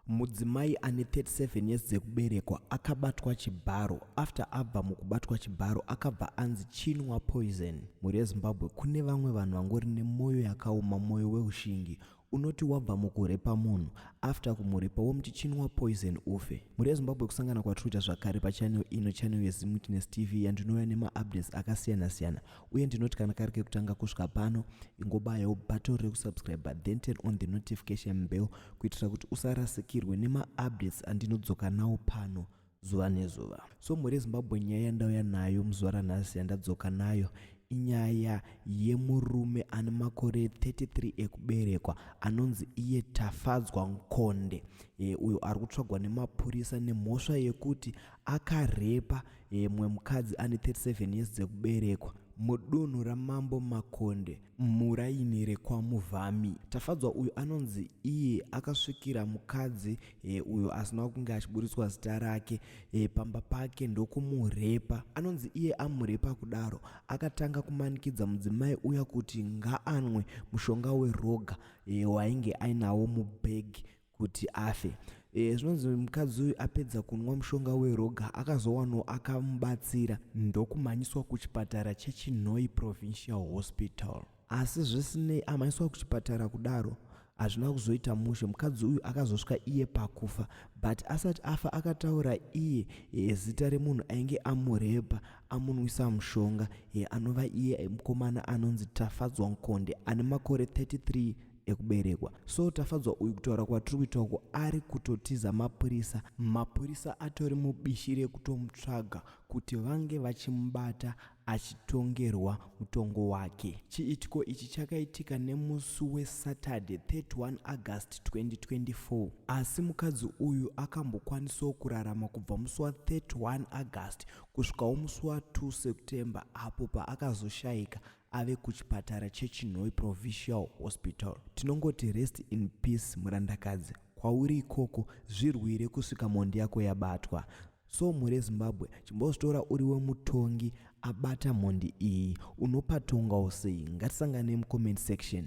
Mudzimai ane 37 years dzekuberekwa akabatwa chibharo. After abva mukubatwa chibharo akabva anzi chinwa poison. Muri yeZimbabwe kune vamwe vanhu vangori nemwoyo yakaoma, mwoyo weushingi. Unoti wabva mukurepa munhu, after kumurepa womuti chinwa poison ufe. Muri yeZimbabwe kusangana kwatiriita zvakare pachannel ino, channel yeZimutiness TV, yandinouya nema-updates akasiyana siyana. Uye ndinoti kana kari kekutanga kusvika pano, ingobayawo button rekusubscribe then turn on the notification bell kuitira kuti usarasikirwe nema-updates andinodzoka nawo pano zuva nezuva. So muri yeZimbabwe nyaya yandauya nayo muzuva ranhasi yandadzoka nayo inyaya yemurume ane makore 33 ekuberekwa anonzi iye Tafadzwa Nkonde. Uyo ari kutsvagwa nemapurisa nemhosva yekuti akarepa mumwe mukadzi ane 37 years dzekuberekwa mudunhu raMambo Makonde muraini rekwaMuvhami. Tafadzwa uyu anonzi iye akasvikira mukadzi uyo asina kunge achiburitswa zita rake pamba pake ndokumurepa. Anonzi iye amurepa kudaro akatanga kumanikidza mudzimai uya kuti ngaanwe mushonga weroga wainge ainawo mubhegi kuti afe. Zvinonzi mukadzi uyu apedza kunwa mushonga weroga akazowanawo akamubatsira ndokumhanyiswa kuchipatara cheChinhoyi Provincial Hospital. Asi zvisinei amhanyiswa kuchipatara kudaro hazvina kuzoita mushe. Mukadzi uyu akazosvika iye pakufa, but asati afa akataura iye zita remunhu ainge amurepa amunwisa mushonga anova iye mukomana anonzi Tafadzwa Nkonde ane makore 33 ekuberekwa. So Tafadzwa uyu kutaura kwatiri kuitako ari kutotiza mapurisa atori mubishi rekutomutsvaga kuti vange vachimubata achitongerwa mutongo wake. Chiitiko ichi chakaitika nemusi weSaturday 31 August 2024. Asi mukadzi uyu akambokwanisawo kurarama kubva musi wa31 August kusvikawo musi wa2 September apo paakazoshayika ave kuchipatara cheChinhoyi Provincial Hospital. Tinongoti rest in peace murandakadzi, kwauri ikoko zvirwire kusvika mhondi yako yabatwa. So muri yeZimbabwe chimbozitora uri wemutongi abata mhondi iyi, unopatongawo sei? Ngatisangane mucomment section.